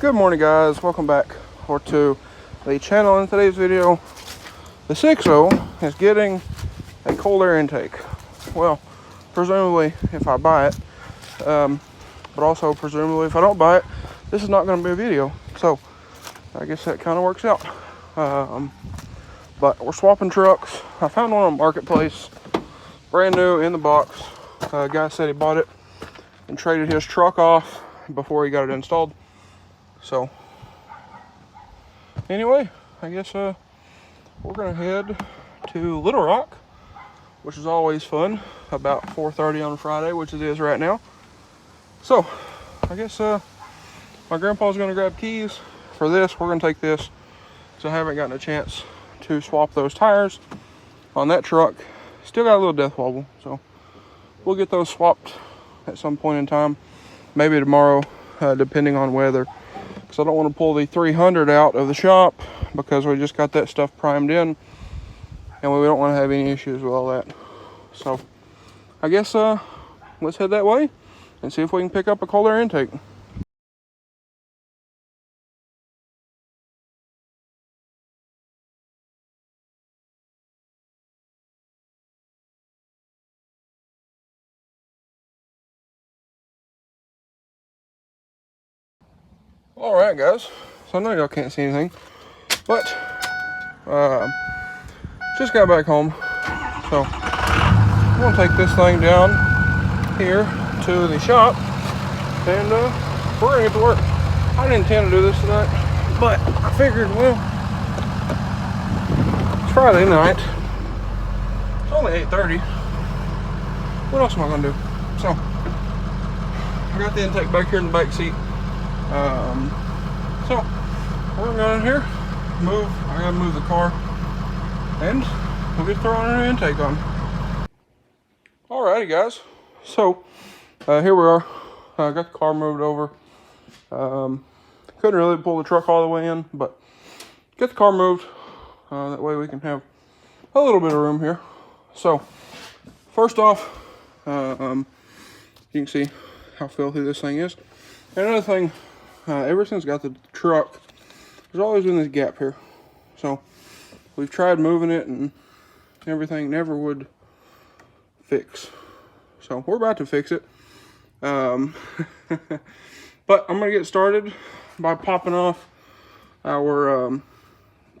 Good morning, guys. Welcome back to the channel. In today's video, the 6.0 is getting a cold air intake. Well, presumably if I buy it, but also presumably if I don't buy it, this is not going to be a video. So I guess that kind of works out. But we're swapping trucks. I found one on Marketplace, brand new in the box. Guy said he bought it and traded his truck off before he got it installed. So anyway, I guess we're gonna head to Little Rock, which is always fun, about 4:30 on a Friday, which it is right now. So I guess my grandpa's gonna grab keys for this. We're gonna take this, so I haven't gotten a chance to swap those tires on that truck. Still got a little death wobble, so we'll get those swapped at some point in time, maybe tomorrow, depending on weather. So I don't want to pull the 300 out of the shop because we just got that stuff primed in and we don't want to have any issues with all that. So I guess let's head that way and see if we can pick up a cold air intake. All right, guys, so I know y'all can't see anything, but just got back home, so I'm gonna take this thing down here to the shop and we're gonna get to work. I didn't intend to do this tonight, but I figured, well, it's Friday night, it's only 8:30, what else am I gonna do? So I got the intake back here in the back seat. So we're gonna go in here, I gotta move the car, and we'll get throwing an intake on. Alrighty, guys, so here we are. I got the car moved over. Couldn't really pull the truck all the way in, but get the car moved, that way we can have a little bit of room here. So first off, you can see how filthy this thing is. And another thing, ever since I got the truck, there's always been this gap here. So we've tried moving it and everything never would fix. So we're about to fix it. But I'm gonna get started by popping off our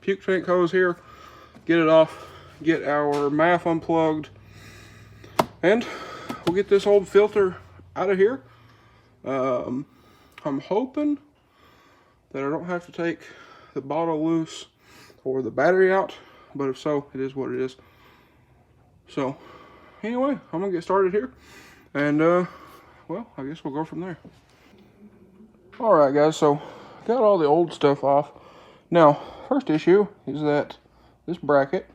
puke tank hose here, get it off, get our MAF unplugged, and we'll get this old filter out of here. I'm hoping that I don't have to take the bottle loose or the battery out, but if so, it is what it is. So anyway, I'm gonna get started here, and well, I guess we'll go from there. All right, guys, so got all the old stuff off. Now, first issue is that this bracket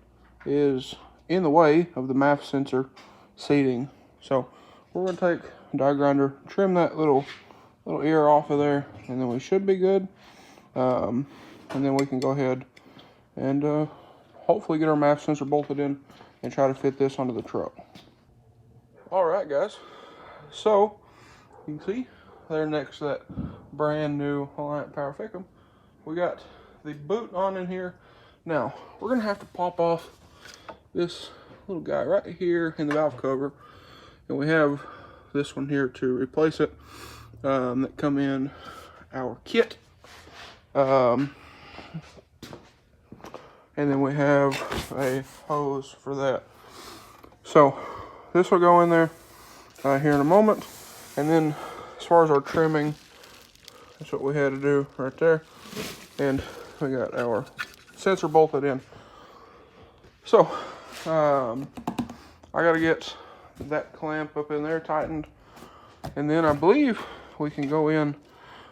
is in the way of the MAF sensor seating. So we're gonna take a die grinder, trim that little ear off of there, and then we should be good. And then we can go ahead and hopefully get our MAF sensor bolted in and try to fit this onto the truck. All right, guys, so you can see there next to that brand new Alliant Power Ficum, we got the boot on in here. Now we're gonna have to pop off this little guy right here in the valve cover, and we have this one here to replace it, that come in our kit. And then we have a hose for that. So this will go in there here in a moment. And then as far as our trimming, that's what we had to do right there. And we got our sensor bolted in. So I gotta get that clamp up in there tightened. And then I believe we can go in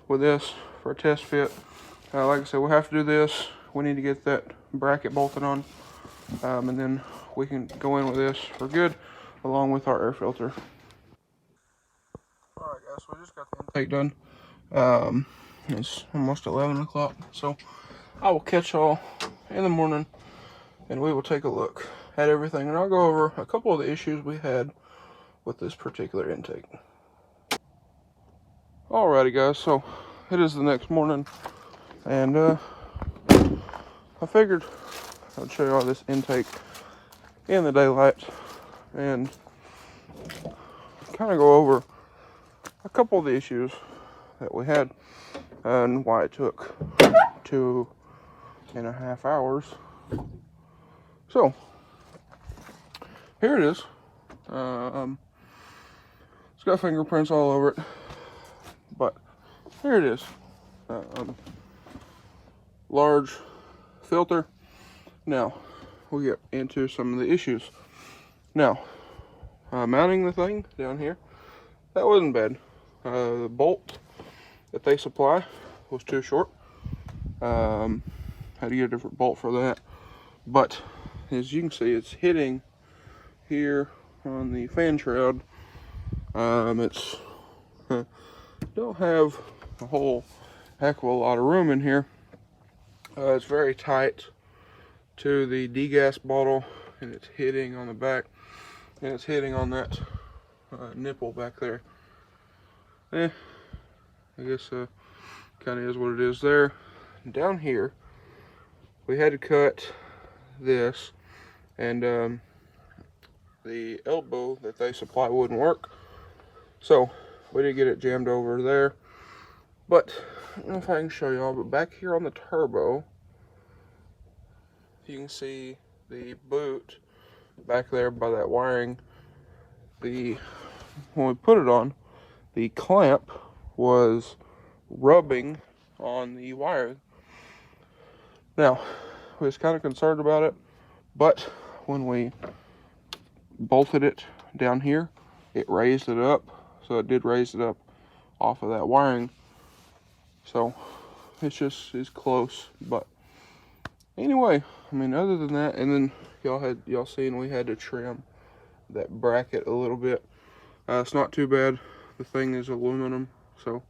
with this for a test fit. Like I said, we'll have to do this. We need to get that bracket bolted on. And then we can go in with this for good, along with our air filter. Alright, guys, so we just got the intake done. It's almost 11 o'clock. So I will catch y'all in the morning and we will take a look at everything. And I'll go over a couple of the issues we had with this particular intake. Alrighty, guys, so it is the next morning, and I figured I'd show you all this intake in the daylight and kind of go over a couple of the issues that we had and why it took 2.5 hours. So here it is. It's got fingerprints all over it, but here it is. Large filter. Now we'll get into some of the issues. Now, mounting the thing down here, that wasn't bad. The bolt that they supply was too short. Had to get a different bolt for that. But as you can see, it's hitting here on the fan shroud. It's don't have a whole heck of a lot of room in here. It's very tight to the degas bottle, and it's hitting on the back, and it's hitting on that nipple back there. I guess kind of is what it is there. Down here, we had to cut this, and the elbow that they supply wouldn't work, so we did get it jammed over there. But I don't know if I can show y'all, but back here on the turbo, you can see the boot back there by that wiring. When we put it on, the clamp was rubbing on the wire. Now, we was kind of concerned about it, but when we bolted it down here, it raised it up. So it did raise it up off of that wiring. So it's just is close. But anyway, I mean, other than that, and then y'all seen we had to trim that bracket a little bit. It's not too bad. The thing is aluminum, so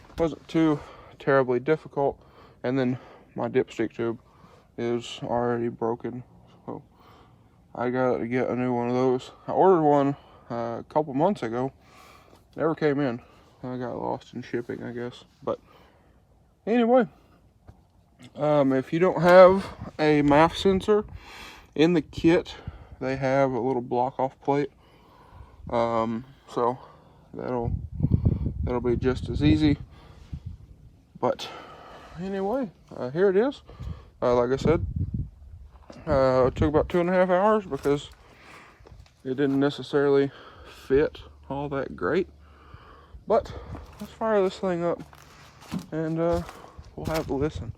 it wasn't too terribly difficult. And then my dipstick tube is already broken, so I got to get a new one of those. I ordered one a couple months ago. Never came in. I got lost in shipping, I guess. But anyway, if you don't have a MAF sensor in the kit, they have a little block off plate. So that'll be just as easy. But anyway, here it is. Like I said, it took about 2.5 hours because it didn't necessarily fit all that great. But let's fire this thing up, and we'll have a listen.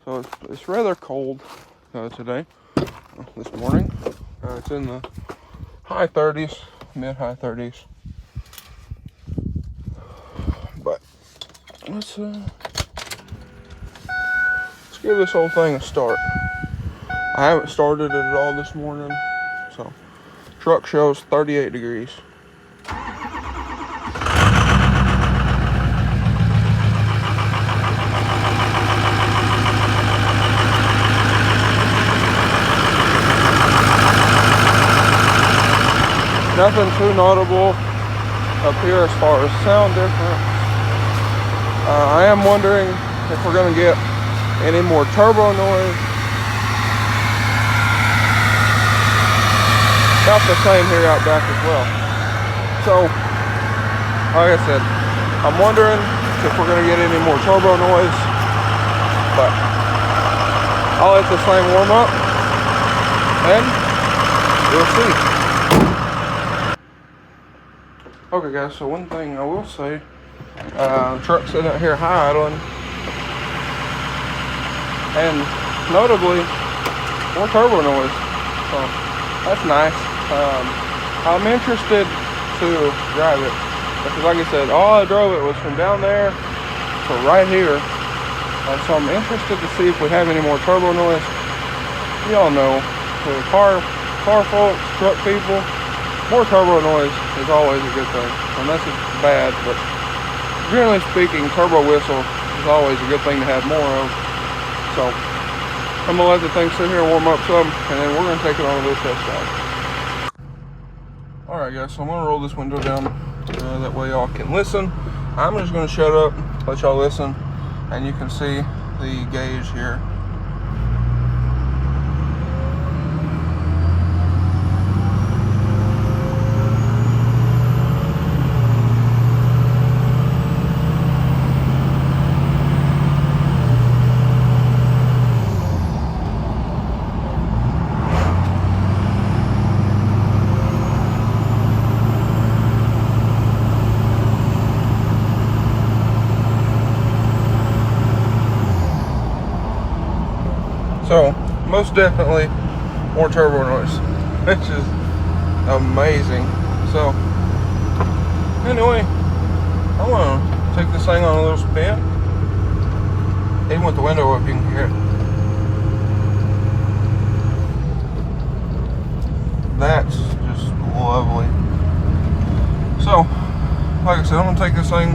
So it's rather cold today, this morning. It's in the high 30s, mid-high 30s. But let's give this whole thing a start. I haven't started it at all this morning, so truck shows 38 degrees. Nothing too notable up here as far as sound difference. I am wondering if we're going to get any more turbo noise. About the same here out back as well. So, like I said, I'm wondering if we're going to get any more turbo noise. But I'll let this thing warm up, and we'll see. Okay guys, so one thing I will say, the truck's sitting out here high idling, and notably, more turbo noise, so that's nice. I'm interested to drive it, because like I said, all I drove it was from down there to right here, so I'm interested to see if we have any more turbo noise. Y'all know, for car folks, truck people, more turbo noise is always a good thing, unless it's bad, but generally speaking, turbo whistle is always a good thing to have more of. So I'm gonna let the thing sit here and warm up some, and then we're gonna take it on a little test drive. Alright guys, so I'm gonna roll this window down, that way y'all can listen. I'm just going to shut up, let y'all listen, and you can see the gauge here. So, most definitely more turbo noise, which is amazing. So, anyway, I want to take this thing on a little spin. Even with the window up, you can hear it. That's just lovely. So, like I said, I'm going to take this thing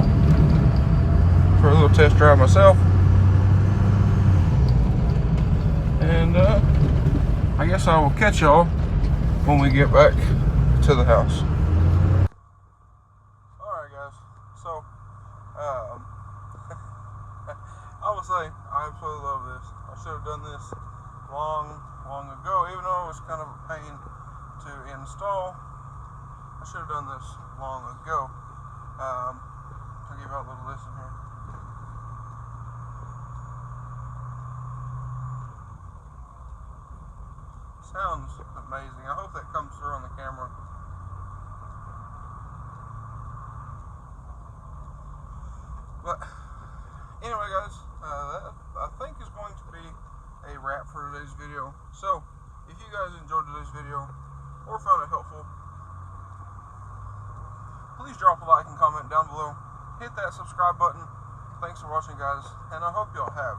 for a little test drive myself. And I guess I will catch y'all when we get back to the house. Alright guys, so I will say I absolutely love this. I should have done this long ago, even though it was kind of a pain to install. I should have done this long ago. I'll give y'all a little listen here. Sounds amazing. I hope that comes through on the camera. But anyway guys, that I think is going to be a wrap for today's video. So if you guys enjoyed today's video or found it helpful, please drop a like and comment down below. Hit that subscribe button. Thanks for watching guys, and I hope y'all have